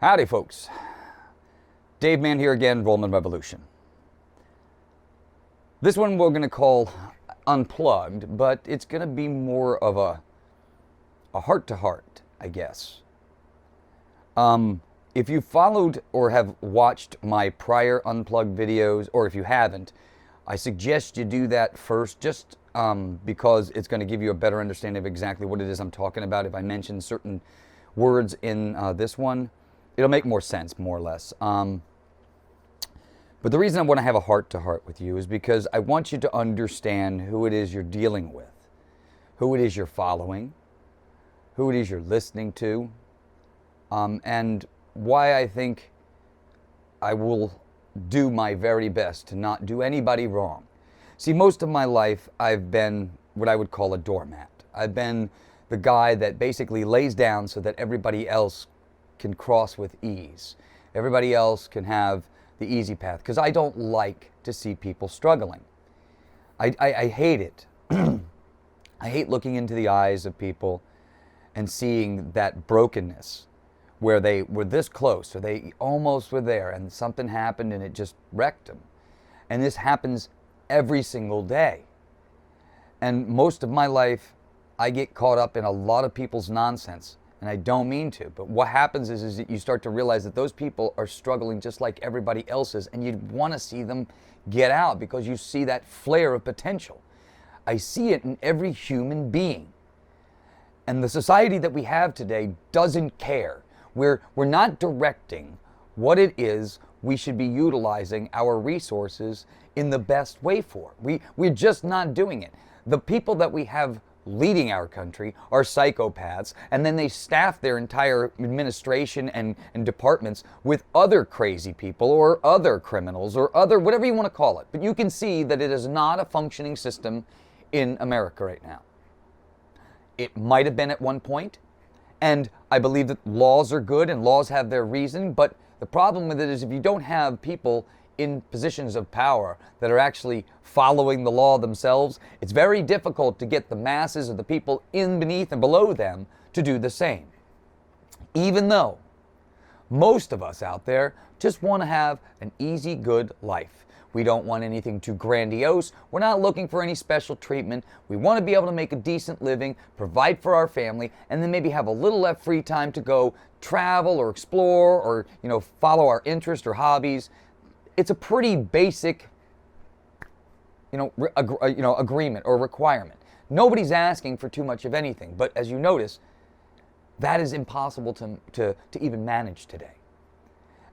Howdy, folks. DaveMan here again, Rollman Revolution. This one we're going to call Unplugged, but it's going to be more of a heart-to-heart, I guess. If you followed or have watched my prior Unplugged videos, or if you haven't, I suggest you do that first, just because it's going to give you a better understanding of exactly what it is I'm talking about. If I mention certain words in this one, it'll make more sense, more or less. But the reason I want to have a heart-to-heart with you is because I want you to understand who it is you're dealing with, who it is you're following, who it is you're listening to, and why I think I will do my very best to not do anybody wrong. See, most of my life I've been what I would call a doormat. I've been the guy that basically lays down so that everybody else can cross with ease. Everybody else can have the easy path, because I don't like to see people struggling. I hate it. I hate looking into the eyes of people and seeing that brokenness where they were this close or they almost were there and something happened and it just wrecked them. And this happens every single day. And most of my life, I get caught up in a lot of people's nonsense. And I don't mean to, but what happens is that you start to realize that those people are struggling just like everybody else is, and you want to see them get out because you see that flare of potential. I see it in every human being. And the society that we have today doesn't care. We're not directing what it is we should be utilizing our resources in the best way for. We're just not doing it. The people that we have leading our country are psychopaths, and then they staff their entire administration and departments with other crazy people or other criminals or other, whatever you want to call it. But you can see that it is not a functioning system in America right now. It might have been at one point, and I believe that laws are good and laws have their reason, but the problem with it is if you don't have people in positions of power that are actually following the law themselves, it's very difficult to get the masses of the people in beneath and below them to do the same. Even though most of us out there just want to have an easy, good life. We don't want anything too grandiose. We're not looking for any special treatment. We want to be able to make a decent living, provide for our family, and then maybe have a little left free time to go travel or explore or, follow our interests or hobbies. It's a pretty basic, agreement or requirement. Nobody's asking for too much of anything, but as you notice, that is impossible to even manage today.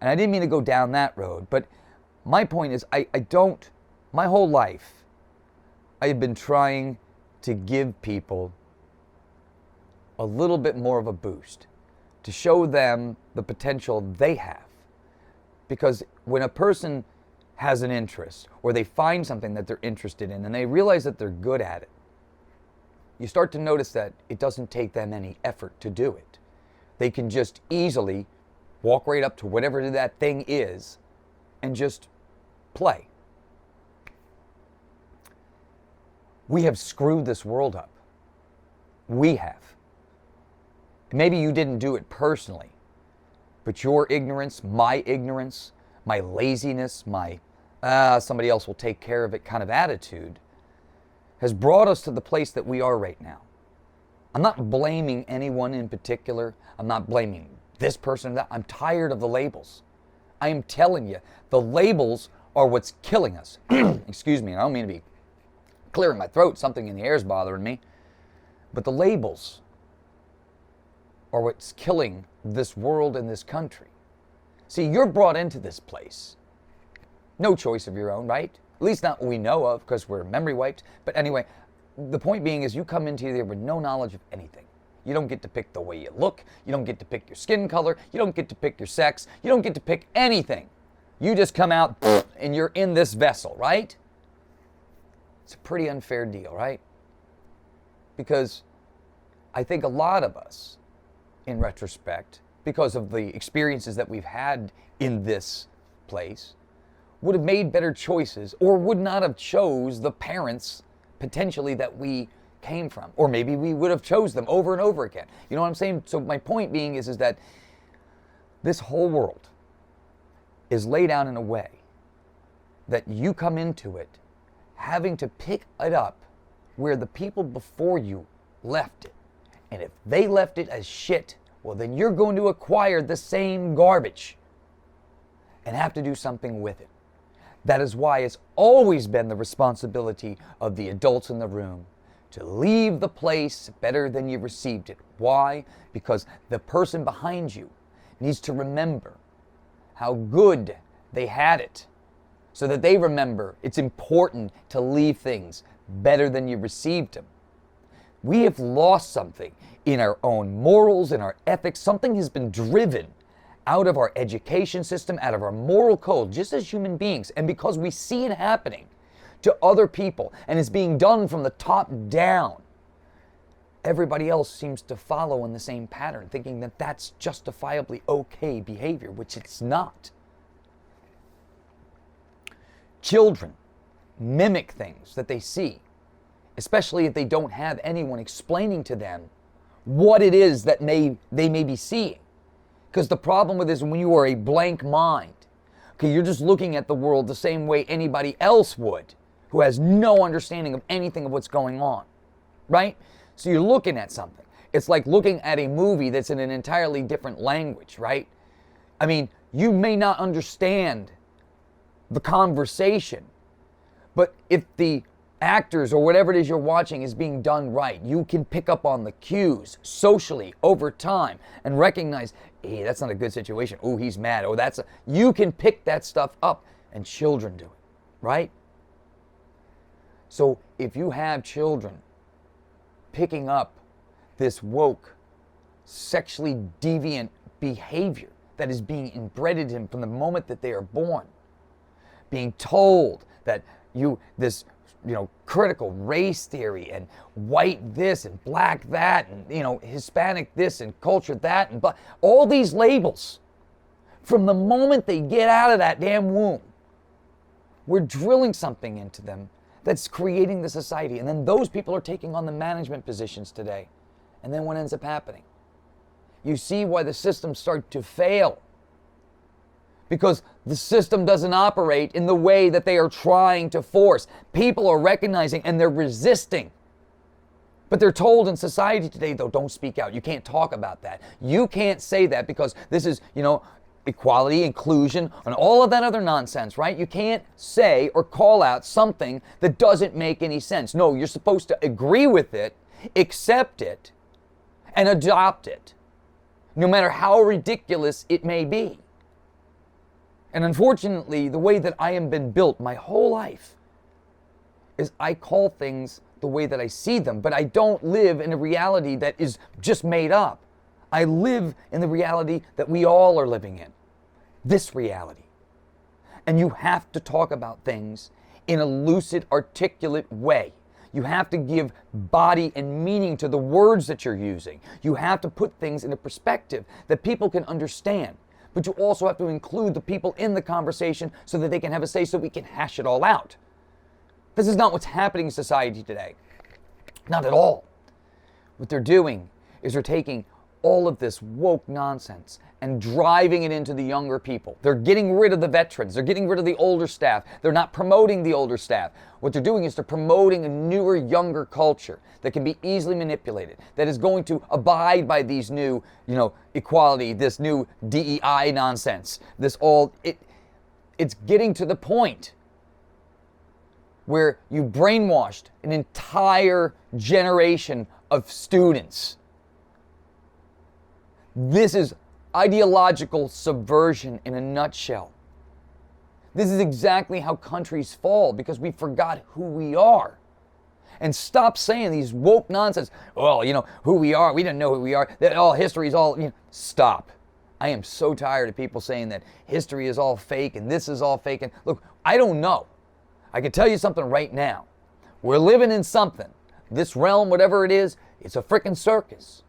And I didn't mean to go down that road, but my point is my whole life, I have been trying to give people a little bit more of a boost, to show them the potential they have. Because when a person has an interest or they find something that they're interested in and they realize that they're good at it, you start to notice that it doesn't take them any effort to do it. They can just easily walk right up to whatever that thing is and just play. We have screwed this world up. We have. Maybe you didn't do it personally, but your ignorance, my laziness, my somebody else will take care of it kind of attitude has brought us to the place that we are right now. I'm not blaming anyone in particular. I'm not blaming this person or that. I'm tired of the labels. I am telling you, the labels are what's killing us. Excuse me, I don't mean to be clearing my throat. Something in the air is bothering me. But the labels are what's killing this world and this country. See, you're brought into this place. No choice of your own, right? At least not what we know of, because we're memory wiped. But anyway, the point being is you come into here with no knowledge of anything. You don't get to pick the way you look. You don't get to pick your skin color. You don't get to pick your sex. You don't get to pick anything. You just come out and you're in this vessel, right? It's a pretty unfair deal, right? Because I think a lot of us, in retrospect, because of the experiences that we've had in this place, would have made better choices or would not have chose the parents potentially that we came from. Or maybe we would have chose them over and over again. You know what I'm saying? So my point being is that This whole world is laid out in a way that you come into it having to pick it up where the people before you left it. And if they left it as shit, well, then you're going to acquire the same garbage and have to do something with it. That is why it's always been the responsibility of the adults in the room to leave the place better than you received it. Why? Because the person behind you needs to remember how good they had it, so that they remember it's important to leave things better than you received them. We have lost something in our own morals, in our ethics. Something has been driven out of our education system, out of our moral code, just as human beings. And because we see it happening to other people and it's being done from the top down, everybody else seems to follow in the same pattern, thinking that that's justifiably okay behavior, which it's not. Children mimic things that they see, especially if they don't have anyone explaining to them what it is that they may be seeing. Because the problem with this, when you are a blank mind, okay, you're just looking at the world the same way anybody else would, who has no understanding of anything of what's going on, right? So you're looking at something. It's like looking at a movie that's in an entirely different language, right? I mean, you may not understand the conversation, but if the actors or whatever it is you're watching is being done right, you can pick up on the cues socially over time and recognize, hey, that's not a good situation. Oh, he's mad. Oh, you can pick that stuff up, and children do it, right? So if you have children picking up this woke, sexually deviant behavior that is being inbred in them from the moment that they are born, being told that this critical race theory and white this and black that and, Hispanic this and culture that and all these labels, from the moment they get out of that damn womb, we're drilling something into them that's creating the society. And then those people are taking on the management positions today. And then what ends up happening? You see why the systems start to fail. Because the system doesn't operate in the way that they are trying to force. People are recognizing and they're resisting. But they're told in society today, though, don't speak out. You can't talk about that. You can't say that because this is, equality, inclusion, and all of that other nonsense, right? You can't say or call out something that doesn't make any sense. No, you're supposed to agree with it, accept it, and adopt it, no matter how ridiculous it may be. And unfortunately, the way that I have been built my whole life is I call things the way that I see them, but I don't live in a reality that is just made up. I live in the reality that we all are living in, this reality. And you have to talk about things in a lucid, articulate way. You have to give body and meaning to the words that you're using. You have to put things in a perspective that people can understand. But you also have to include the people in the conversation so that they can have a say, so we can hash it all out. This is not what's happening in society today. Not at all. What they're doing is they're taking all of this woke nonsense and driving it into the younger people. They're getting rid of the veterans. They're getting rid of the older staff. They're not promoting the older staff. What they're doing is they're promoting a newer, younger culture that can be easily manipulated, that is going to abide by these new, equality, this new DEI nonsense. It's getting to the point where you brainwashed an entire generation of students. This is ideological subversion in a nutshell. This is exactly how countries fall, because we forgot who we are. And stop saying these woke nonsense. Well, who we are. We didn't know who we are. That all history is all. Stop. I am so tired of people saying that history is all fake and this is all fake. And look, I don't know. I can tell you something right now. We're living in something. This realm, whatever it is, it's a freaking circus.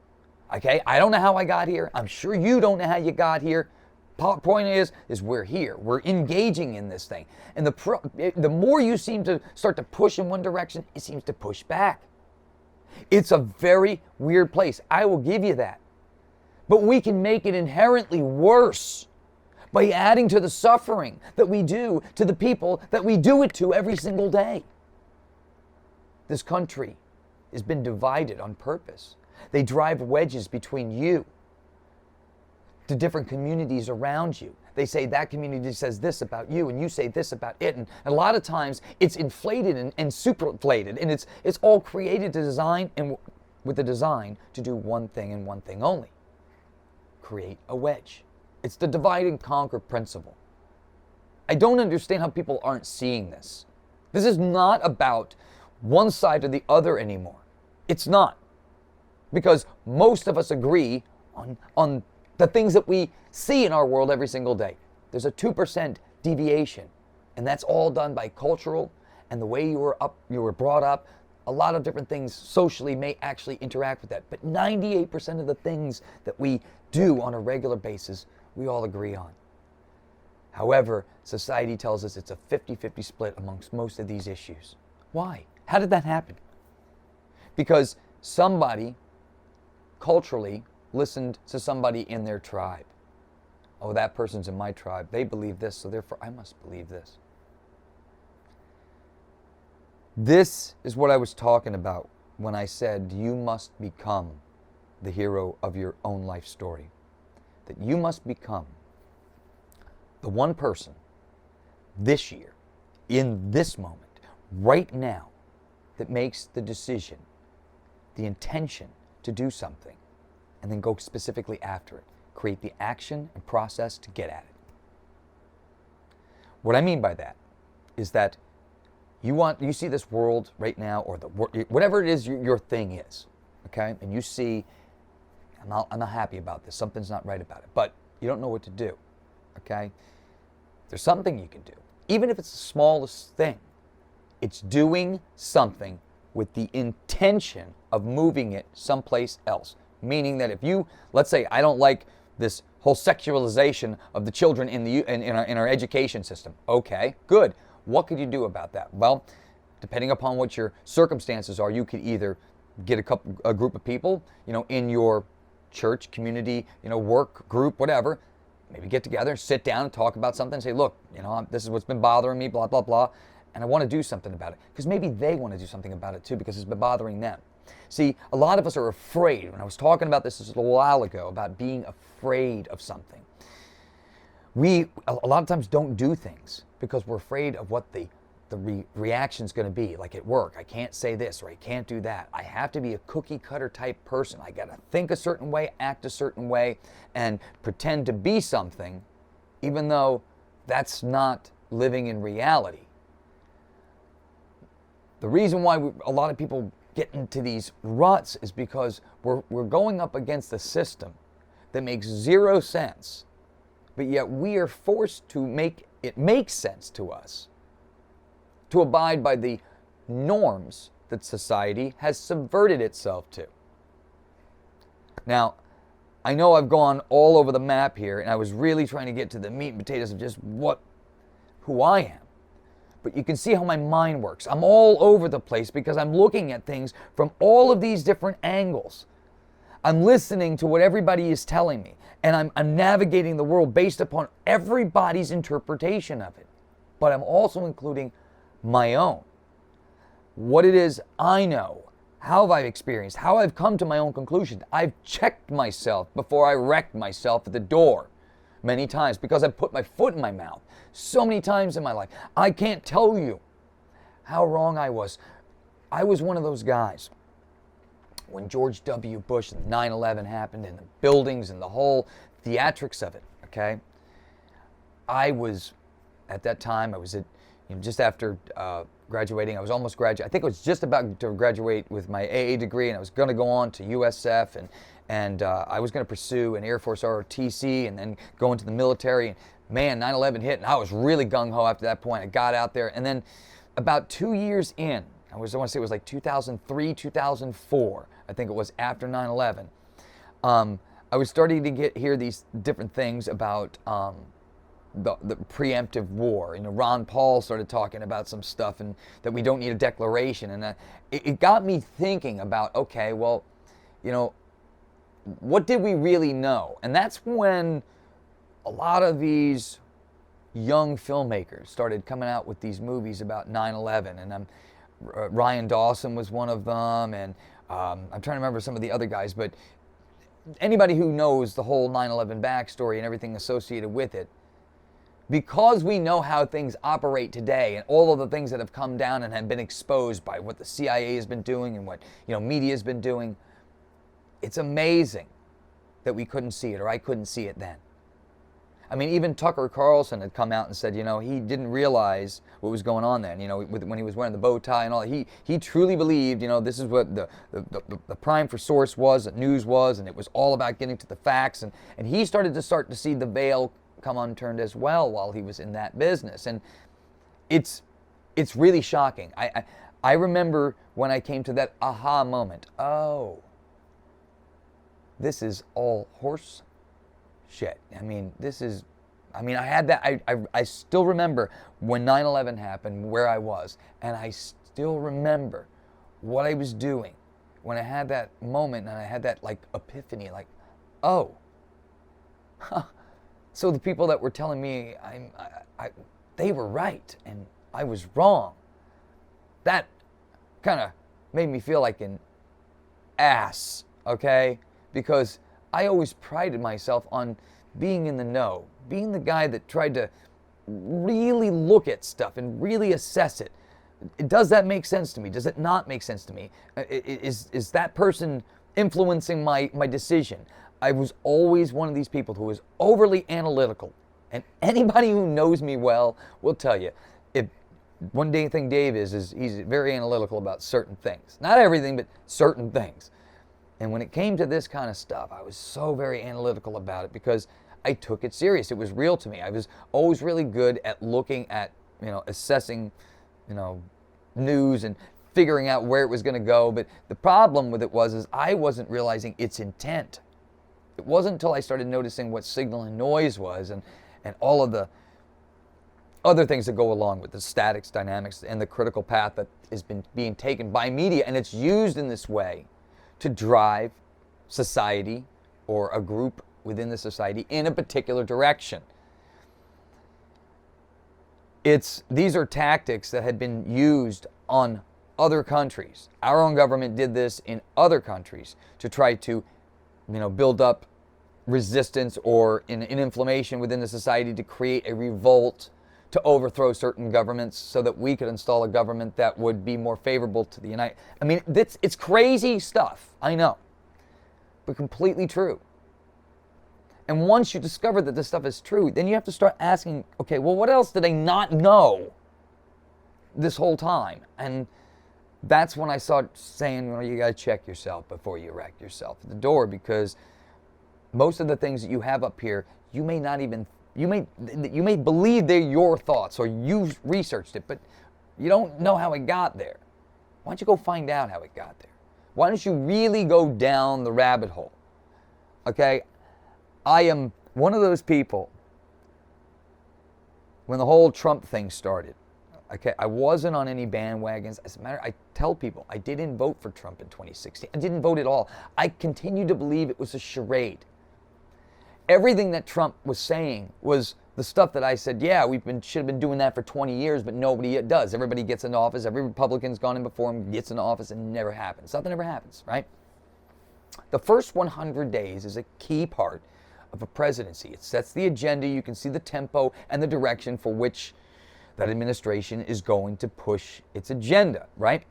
Okay, I don't know how I got here. I'm sure you don't know how you got here. Point is we're here. We're engaging in this thing. And the more you seem to start to push in one direction, it seems to push back. It's a very weird place. I will give you that. But we can make it inherently worse by adding to the suffering that we do to the people that we do it to every single day. This country has been divided on purpose. They drive wedges between you, the different communities around you. They say that community says this about you, and you say this about it. And a lot of times it's inflated and super inflated, and it's all created to design and with the design to do one thing and one thing only: create a wedge. It's the divide and conquer principle. I don't understand how people aren't seeing this. This is not about one side or the other anymore. It's not. Because most of us agree on the things that we see in our world every single day. There's a 2% deviation, and that's all done by cultural and the way you were brought up. A lot of different things socially may actually interact with that, but 98% of the things that we do on a regular basis, we all agree on. However, society tells us it's a 50-50 split amongst most of these issues. Why? How did that happen? Because somebody culturally listened to somebody in their tribe. Oh, that person's in my tribe. They believe this, so therefore I must believe this. This is what I was talking about when I said you must become the hero of your own life story. That you must become the one person this year, in this moment, right now, that makes the decision, the intention to do something, and then go specifically after it. Create the action and process to get at it. What I mean by that is that you see this world right now, or whatever it is your thing is, okay? And you see, I'm not happy about this, something's not right about it, but you don't know what to do, okay? There's something you can do. Even if it's the smallest thing, it's doing something with the intention of moving it someplace else. Meaning that if you, let's say, I don't like this whole sexualization of the children in our education system. Okay, good. What could you do about that? Well, depending upon what your circumstances are, you could either get a group of people, in your church, community, work group, whatever, maybe get together, sit down and talk about something and say, look, this is what's been bothering me, blah, blah, blah, and I want to do something about it. Because maybe they want to do something about it too, because it's been bothering them. See, a lot of us are afraid. When I was talking about this a little while ago, about being afraid of something, we a lot of times don't do things because we're afraid of what the reaction's going to be. Like at work, I can't say this or I can't do that. I have to be a cookie cutter type person. I got to think a certain way, act a certain way, and pretend to be something, even though that's not living in reality. The reason why a lot of people get into these ruts is because we're going up against a system that makes zero sense, but yet we are forced to make it make sense to us, to abide by the norms that society has subverted itself to. Now, I know I've gone all over the map here, and I was really trying to get to the meat and potatoes of just who I am. But you can see how my mind works. I'm all over the place because I'm looking at things from all of these different angles. I'm listening to what everybody is telling me, and I'm navigating the world based upon everybody's interpretation of it. But I'm also including my own. What it is I know, how have I experienced, how I've come to my own conclusions. I've checked myself before I wrecked myself at the door many times because I put my foot in my mouth so many times in my life. I can't tell you how wrong I was. I was one of those guys when George W. Bush and 9/11 happened and the buildings and the whole theatrics of it, okay? At that time, I was just after graduating. I was almost graduating. I think I was just about to graduate with my AA degree, and I was going to go on to USF, and I was going to pursue an Air Force ROTC and then go into the military. And man, 9/11 hit, and I was really gung-ho after that point. I got out there, and then about 2 years in, I want to say it was like 2003, 2004, I think it was after 9/11, I was starting to hear these different things about the preemptive war. Ron Paul started talking about some stuff and that we don't need a declaration. And it got me thinking about, okay, well, what did we really know? And that's when a lot of these young filmmakers started coming out with these movies about 9/11, and Ryan Dawson was one of them, and I'm trying to remember some of the other guys, but anybody who knows the whole 9/11 backstory and everything associated with it, because we know how things operate today and all of the things that have come down and have been exposed by what the CIA has been doing and what media has been doing, it's amazing that we couldn't see it, or I couldn't see it then. I mean, even Tucker Carlson had come out and said, he didn't realize what was going on then, when he was wearing the bow tie and all. He truly believed, this is what the prime for source was, that news was, and it was all about getting to the facts. And he started to see the veil come unturned as well while he was in that business. And it's really shocking. I remember when I came to that aha moment. Oh, this is all horse shit. I had that. I still remember when 9/11 happened, where I was, and I still remember what I was doing when I had that moment and I had that epiphany, oh, huh. So the people that were telling me they were right and I was wrong, that kind of made me feel like an ass, okay? Because I always prided myself on being in the know, being the guy that tried to really look at stuff and really assess it. Does that make sense to me? Does it not make sense to me? Is that person influencing my decision? I was always one of these people who was overly analytical. And anybody who knows me well will tell you, one thing Dave is he's very analytical about certain things. Not everything, but certain things. And when it came to this kind of stuff, I was so very analytical about it because I took it serious. It was real to me. I was always really good at looking at, assessing, news and figuring out where it was going to go. But the problem with it is I wasn't realizing its intent. It wasn't until I started noticing what signal and noise was and all of the other things that go along with the statics, dynamics, and the critical path that has been being taken by media, and it's used in this way to drive society or a group within the society in a particular direction. These are tactics that had been used on other countries. Our own government did this in other countries to try to, build up resistance or an inflammation within the society to create a revolt to overthrow certain governments so that we could install a government that would be more favorable to the United. It's crazy stuff, I know, but completely true. And once you discover that this stuff is true, then you have to start asking, okay, well, what else did I not know this whole time? And that's when I started saying, you got to check yourself before you wreck yourself at the door, because most of the things that you have up here, you may believe they're your thoughts or you researched it, but you don't know how it got there. Why don't you go find out how it got there? Why don't you really go down the rabbit hole? Okay? I am one of those people, when the whole Trump thing started, okay, I wasn't on any bandwagons. As a matter, I tell people, I didn't vote for Trump in 2016. I didn't vote at all. I continued to believe it was a charade. Everything that Trump was saying was the stuff that I said, yeah, should have been doing that for 20 years, but nobody does. Everybody gets into office. Every Republican's gone in before him, gets into office, and it never happens. Nothing ever happens, right? The first 100 days is a key part of a presidency. It sets the agenda. You can see the tempo and the direction for which that administration is going to push its agenda, right?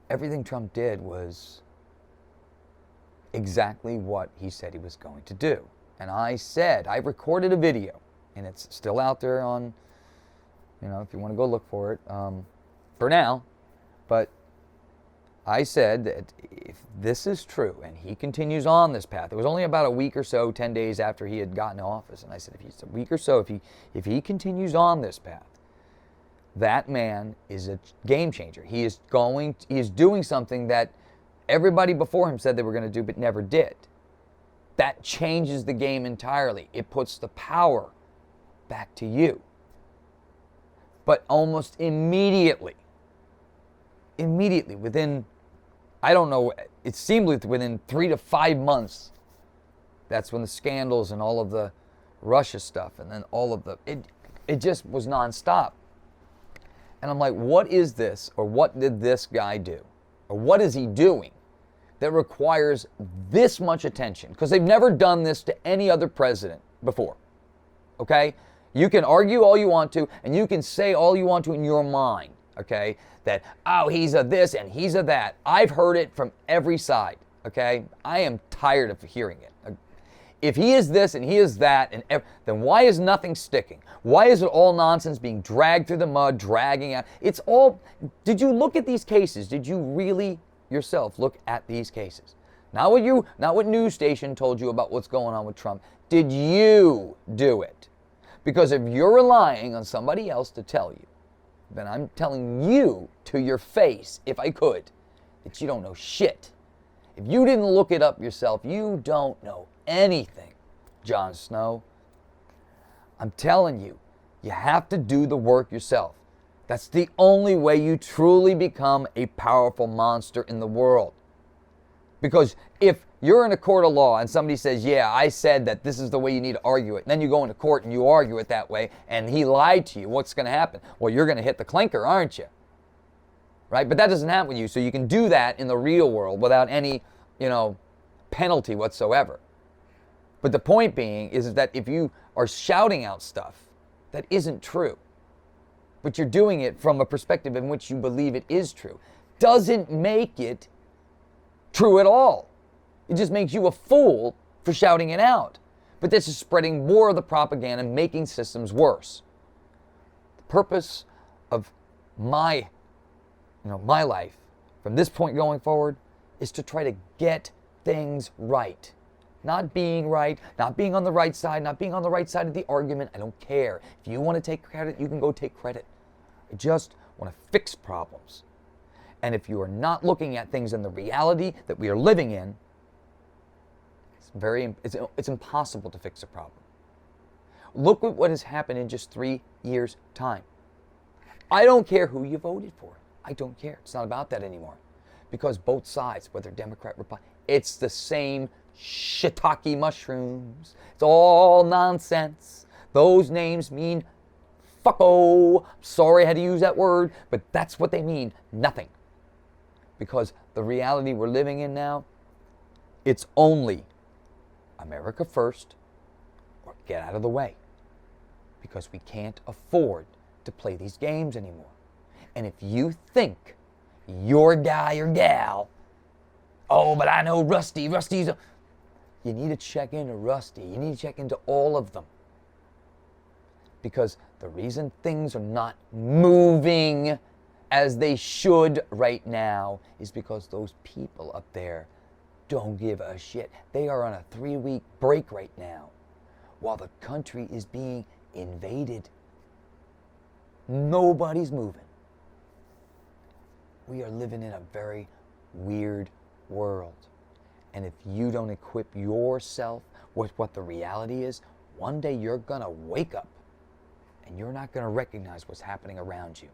Everything Trump did was exactly what he said he was going to do. And I recorded a video, and it's still out there on, if you want to go look for it, for now. But I said that if this is true and he continues on this path, it was only about a week or so, 10 days after he had gotten to office, and I said, if it's a week or so, if he continues on this path, that man is a game changer. He is doing something that everybody before him said they were going to do but never did. That changes the game entirely. It puts the power back to you. But almost immediately, within, I don't know it seemed like within 3 to 5 months, that's when the scandals and all of the Russia stuff and then all of the, it just was nonstop. And I'm like, what is this, or what did this guy do? Or what is he doing that requires this much attention? Because they've never done this to any other president before, okay? You can argue all you want to, and you can say all you want to in your mind, okay? That, oh, he's a this and he's a that. I've heard it from every side, okay? I am tired of hearing it. If he is this and he is that, then why is nothing sticking? Why is it all nonsense being dragged through the mud, dragging out? It's all, did you look at these cases? Did you really yourself look at these cases? Not what news station told you about what's going on with Trump. Did you do it? Because if you're relying on somebody else to tell you, then I'm telling you to your face, if I could, that you don't know shit. If you didn't look it up yourself, you don't know anything, Jon Snow. I'm telling you, you have to do the work yourself. That's the only way you truly become a powerful monster in the world. Because if you're in a court of law and somebody says, yeah, I said that this is the way you need to argue it, and then you go into court and you argue it that way, and he lied to you, what's going to happen? Well, you're going to hit the clinker, aren't you? Right? But that doesn't happen with you, so you can do that in the real world without any, penalty whatsoever. But the point being is that if you are shouting out stuff that isn't true, but you're doing it from a perspective in which you believe it is true, doesn't make it true at all. It just makes you a fool for shouting it out. But this is spreading more of the propaganda and making systems worse. The purpose of my life from this point going forward is to try to get things right. Not being right, not being on the right side, not being on the right side of the argument. I don't care. If you want to take credit, you can go take credit. I just want to fix problems. And if you are not looking at things in the reality that we are living in, it's impossible to fix a problem. Look at what has happened in just 3 years' time. I don't care who you voted for. I don't care. It's not about that anymore. Because both sides, whether Democrat, Republican, it's the same shiitake mushrooms. It's all nonsense. Those names mean fucko. Sorry I had to use that word, but that's what they mean. Nothing. Because the reality we're living in now, it's only America first or get out of the way. Because we can't afford to play these games anymore. And if you think your guy or gal, oh, but I know Rusty's you need to check into Rusty. You need to check into all of them. Because the reason things are not moving as they should right now is because those people up there don't give a shit. They are on a 3-week break right now while the country is being invaded. Nobody's moving. We are living in a very weird world. And if you don't equip yourself with what the reality is, one day you're going to wake up and you're not going to recognize what's happening around you.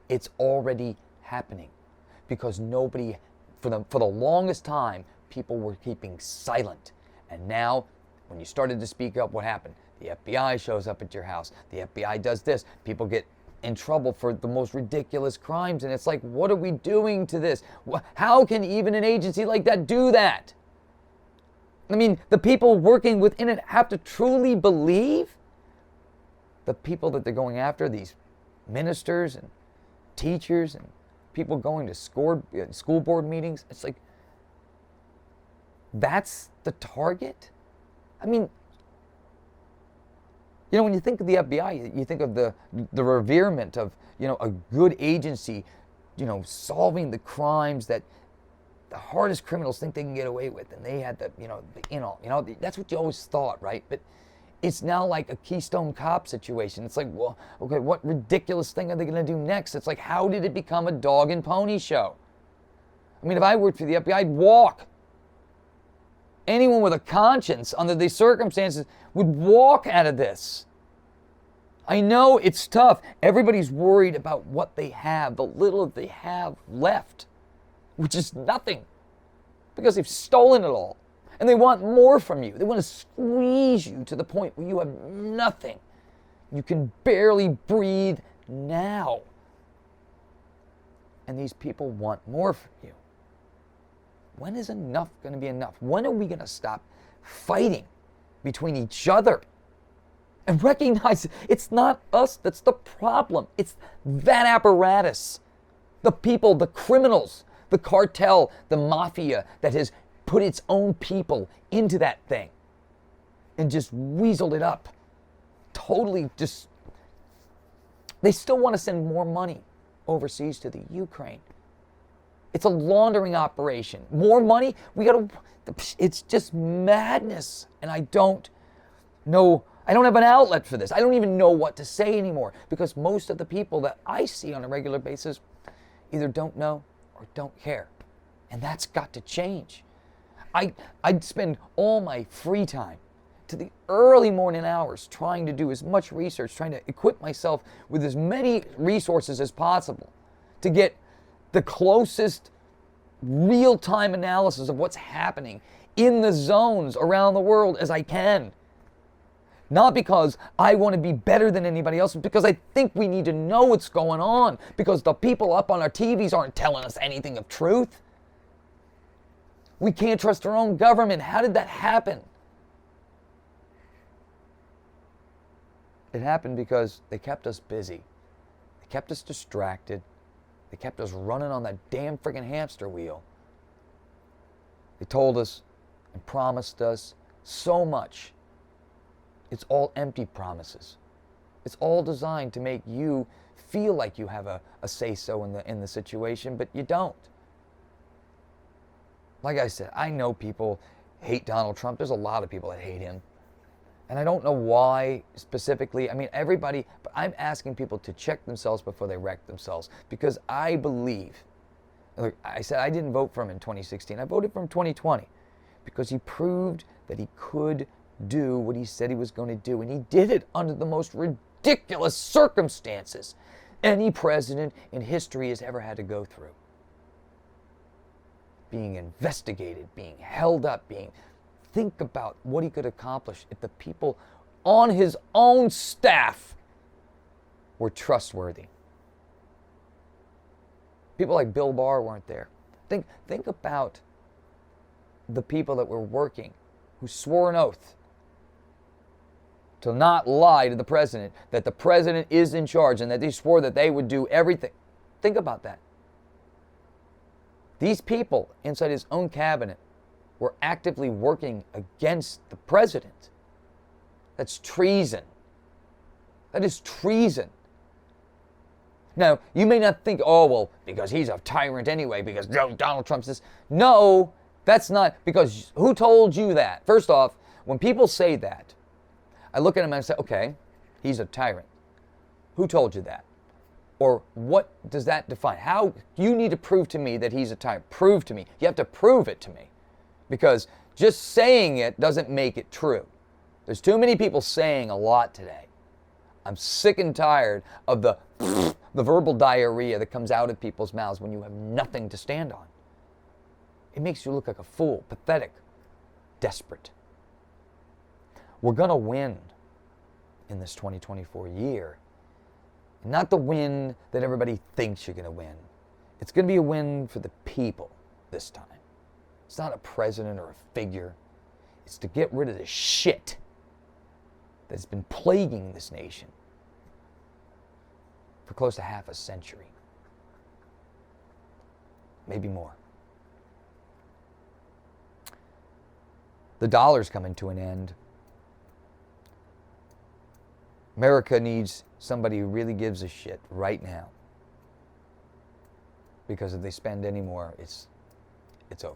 It's already happening because nobody, for the longest time, people were keeping silent. And now, when you started to speak up, what happened? The FBI shows up at your house. The FBI does this. People get in trouble for the most ridiculous crimes. And it's like, what are we doing to this? How can even an agency like that do that? I mean, the people working within it have to truly believe the people that they're going after, these ministers and teachers and people going to school board meetings. It's like, that's the target? I mean, when you think of the FBI, you think of the reverement of, a good agency, solving the crimes that the hardest criminals think they can get away with. And they had that's what you always thought, right? But it's now like a Keystone Cop situation. It's like, well, okay, what ridiculous thing are they going to do next? It's like, how did it become a dog and pony show? I mean, if I worked for the FBI, I'd walk. Anyone with a conscience under these circumstances would walk out of this. I know it's tough. Everybody's worried about what they have, the little they have left, which is nothing. because they've stolen it all. And they want more from you. They want to squeeze you to the point where you have nothing. You can barely breathe now. And these people want more from you. When is enough going to be enough? When are we going to stop fighting between each other? And recognize it's not us that's the problem. It's that apparatus. The people, the criminals, the cartel, the mafia that has put its own people into that thing and just weaseled it up. Totally just, they still want to send more money overseas to the Ukraine. It's a laundering operation. More money, it's just madness. And I don't have an outlet for this. I don't even know what to say anymore because most of the people that I see on a regular basis either don't know or don't care. And that's got to change. I'd spend all my free time to the early morning hours trying to do as much research, trying to equip myself with as many resources as possible to get the closest real-time analysis of what's happening in the zones around the world as I can. Not because I want to be better than anybody else, but because I think we need to know what's going on, because the people up on our TVs aren't telling us anything of truth. We can't trust our own government. How did that happen? It happened because they kept us busy. They kept us distracted. They kept us running on that damn friggin' hamster wheel. They told us and promised us so much. It's all empty promises. It's all designed to make you feel like you have a say-so in the situation, but you don't. Like I said, I know people hate Donald Trump. There's a lot of people that hate him. And I don't know why specifically. I mean, everybody, but I'm asking people to check themselves before they wreck themselves. Because I believe, look, I said I didn't vote for him in 2016. I voted for him in 2020 because he proved that he could do what he said he was going to do. And he did it under the most ridiculous circumstances any president in history has ever had to go through. Being investigated, being held up, think about what he could accomplish if the people on his own staff were trustworthy. People like Bill Barr weren't there. Think about the people that were working, who swore an oath to not lie to the president, that the president is in charge, and that they swore that they would do everything. Think about that. These people inside his own cabinet were actively working against the president. That's treason. That is treason. Now, you may not think, oh, well, because he's a tyrant anyway, because Donald Trump's this. No, that's not, because who told you that? First off, when people say that, I look at him and I say, okay, he's a tyrant. Who told you that? Or what does that define? How you need to prove to me that he's a tyrant. Prove to me. You have to prove it to me. Because just saying it doesn't make it true. There's too many people saying a lot today. I'm sick and tired of the verbal diarrhea that comes out of people's mouths when you have nothing to stand on. It makes you look like a fool, pathetic, desperate. We're going to win in this 2024 year. Not the win that everybody thinks you're going to win. It's going to be a win for the people this time. It's not a president or a figure. It's to get rid of the shit that's been plaguing this nation for close to half a century. Maybe more. The dollar's coming to an end. America needs somebody who really gives a shit right now. Because if they spend any more, it's over.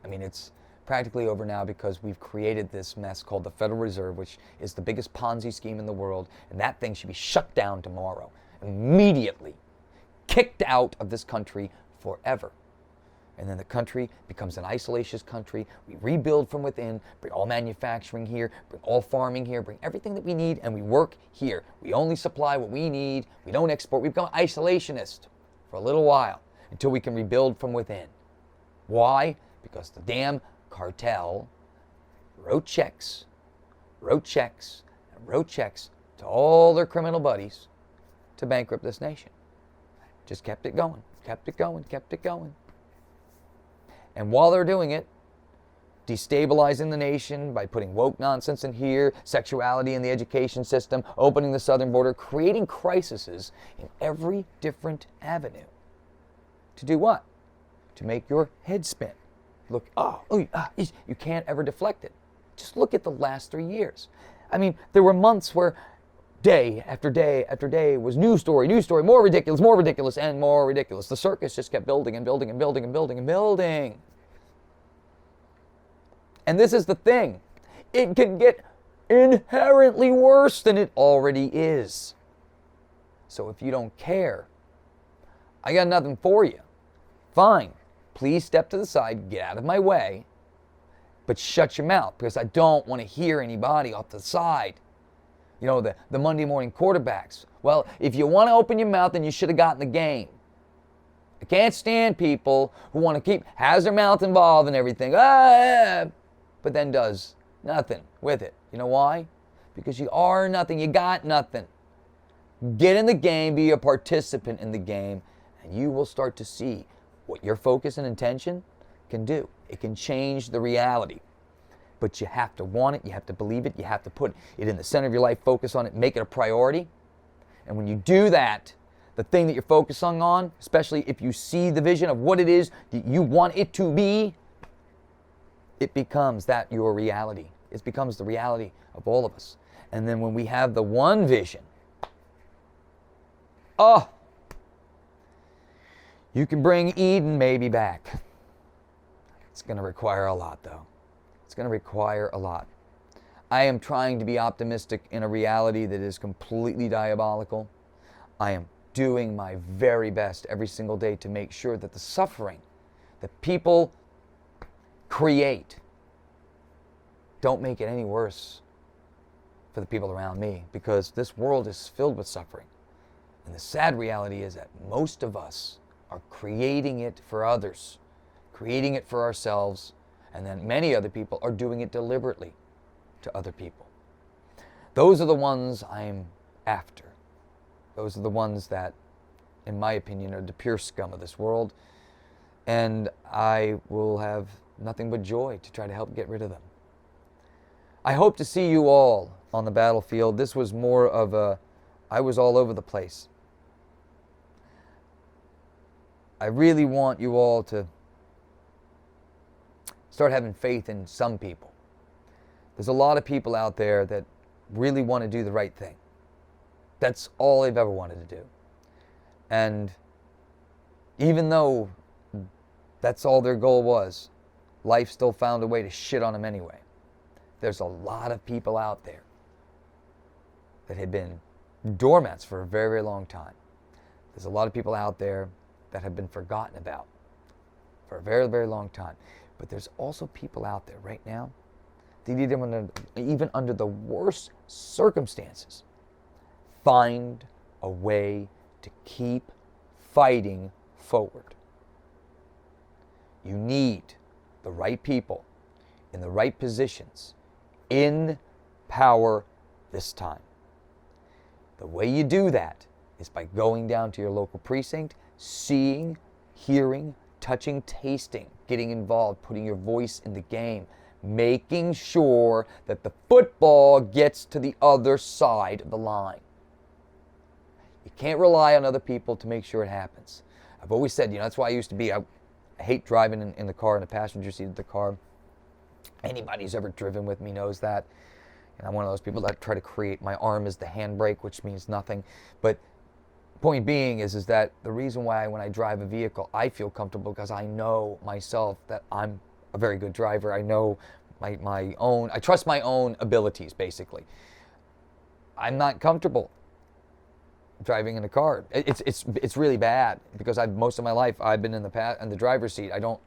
I mean, it's practically over now because we've created this mess called the Federal Reserve, which is the biggest Ponzi scheme in the world, and that thing should be shut down tomorrow, immediately, kicked out of this country forever. And then the country becomes an isolationist country. We rebuild from within, bring all manufacturing here, bring all farming here, bring everything that we need, and we work here. We only supply what we need. We don't export. We become isolationist for a little while until we can rebuild from within. Why? because the damn cartel wrote checks, and wrote checks to all their criminal buddies to bankrupt this nation. Just kept it going. And while they're doing it, destabilizing the nation by putting woke nonsense in here, sexuality in the education system, opening the southern border, creating crises in every different avenue. To do what? To make your head spin. Look, you can't ever deflect it. Just look at the last 3 years. I mean, there were months where day after day after day was news story, more ridiculous, and more ridiculous. The circus just kept building and building and building and building and building. And this is the thing. It can get inherently worse than it already is. So if you don't care, I got nothing for you. Fine. Please step to the side, get out of my way, but shut your mouth, because I don't want to hear anybody off the side. You know, the Monday morning quarterbacks. Well, if you want to open your mouth, then you should have gotten the game. I can't stand people who want to has their mouth involved and everything, but then does nothing with it. You know why? Because you are nothing, you got nothing. Get in the game, be a participant in the game, and you will start to see what your focus and intention can do. It can change the reality. But you have to want it, you have to believe it, you have to put it in the center of your life, focus on it, make it a priority. And when you do that, the thing that you're focusing on, especially if you see the vision of what it is that you want it to be, it becomes that your reality. It becomes the reality of all of us. And then when we have the one vision, you can bring Eden maybe back. It's going to require a lot, though. It's going to require a lot. I am trying to be optimistic in a reality that is completely diabolical. I am doing my very best every single day to make sure that the suffering that people create don't make it any worse for the people around me, because this world is filled with suffering. And the sad reality is that most of us are creating it for others, creating it for ourselves, and then many other people are doing it deliberately to other people. Those are the ones I'm after. Those are the ones that, in my opinion, are the pure scum of this world. And I will have nothing but joy to try to help get rid of them. I hope to see you all on the battlefield. This was more of I was all over the place. I really want you all to start having faith in some people. There's a lot of people out there that really want to do the right thing. That's all they've ever wanted to do. And even though that's all their goal was, life still found a way to shit on them anyway. There's a lot of people out there that have been doormats for a very, very long time. There's a lot of people out there that have been forgotten about for a very, very long time. But there's also people out there right now that even under the worst circumstances, find a way to keep fighting forward. You need the right people in the right positions in power this time. The way you do that is by going down to your local precinct, seeing, hearing, touching, tasting, getting involved, putting your voice in the game, making sure that the football gets to the other side of the line. You can't rely on other people to make sure it happens. I've always said, that's why I hate driving in the car, in the passenger seat of the car. Anybody who's ever driven with me knows that. And I'm one of those people that try to create my arm as the handbrake, which means nothing. But point being is that the reason why when I drive a vehicle, I feel comfortable because I know myself that I'm a very good driver. I know I trust my own abilities, basically. I'm not comfortable driving in a car. It's really bad because most of my life I've been in the driver's seat. I don't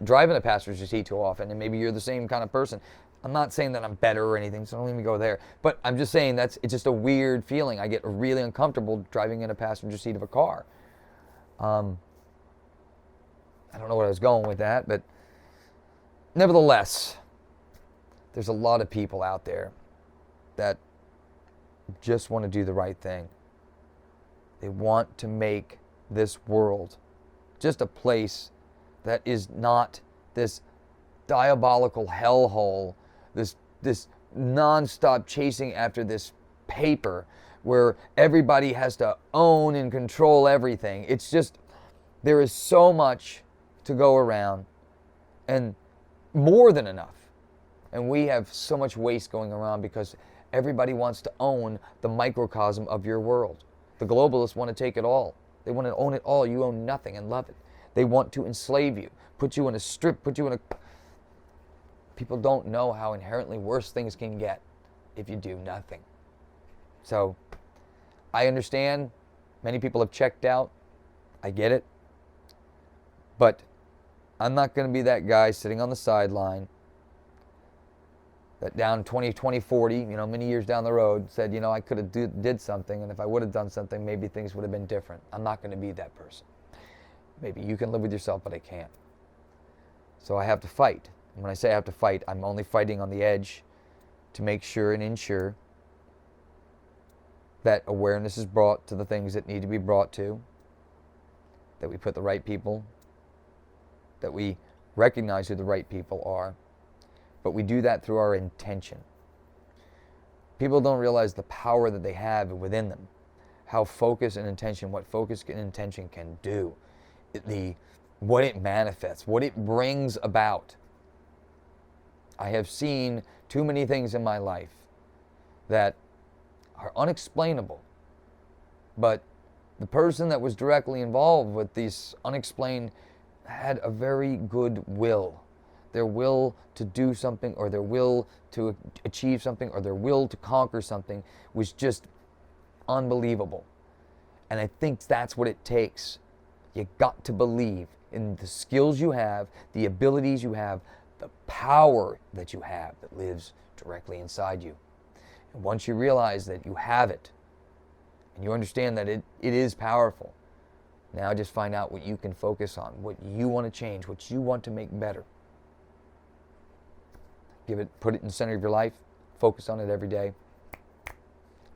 drive in the passenger seat too often, and maybe you're the same kind of person. I'm not saying that I'm better or anything, so don't let me go there. But I'm just saying it's just a weird feeling. I get really uncomfortable driving in a passenger seat of a car. I don't know where I was going with that, but Nevertheless, there's a lot of people out there that just want to do the right thing. They want to make this world just a place that is not this diabolical hellhole, this non-stop chasing after this paper where everybody has to own and control everything. It's just, there is so much to go around and more than enough. And we have so much waste going around because everybody wants to own the microcosm of your world. The globalists want to take it all. They want to own it all. You own nothing and love it. They want to enslave you, put you in a strip, put you in a... People don't know how inherently worse things can get if you do nothing. So, I understand many people have checked out. I get it. But I'm not going to be that guy sitting on the sideline that down 20, 40, many years down the road said, I could have did something, and if I would have done something, maybe things would have been different. I'm not going to be that person. Maybe you can live with yourself, but I can't. So I have to fight. And when I say I have to fight, I'm only fighting on the edge to make sure and ensure that awareness is brought to the things that need to be brought to, that we put the right people, that we recognize who the right people are, but we do that through our intention. People don't realize the power that they have within them, how focus and intention, what focus and intention can do, what it manifests, what it brings about. I have seen too many things in my life that are unexplainable, but the person that was directly involved with these unexplained had a very good will. Their will to do something, or their will to achieve something, or their will to conquer something was just unbelievable. And I think that's what it takes. You got to believe in the skills you have, the abilities you have, the power that you have that lives directly inside you. And once you realize that you have it, and you understand that it is powerful, now just find out what you can focus on, what you want to change, what you want to make better. Put it in the center of your life, focus on it every day.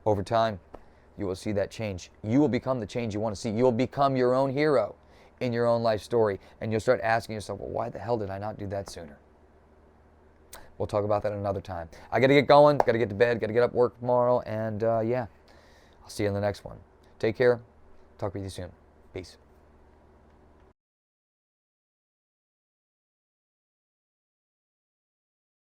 Over time, you will see that change. You will become the change you want to see. You'll become your own hero in your own life story, and you'll start asking yourself, well, why the hell did I not do that sooner? We'll talk about that another time. I got to get going, got to get to bed, got to get up, work tomorrow, and I'll see you in the next one. Take care. Talk with you soon. Peace.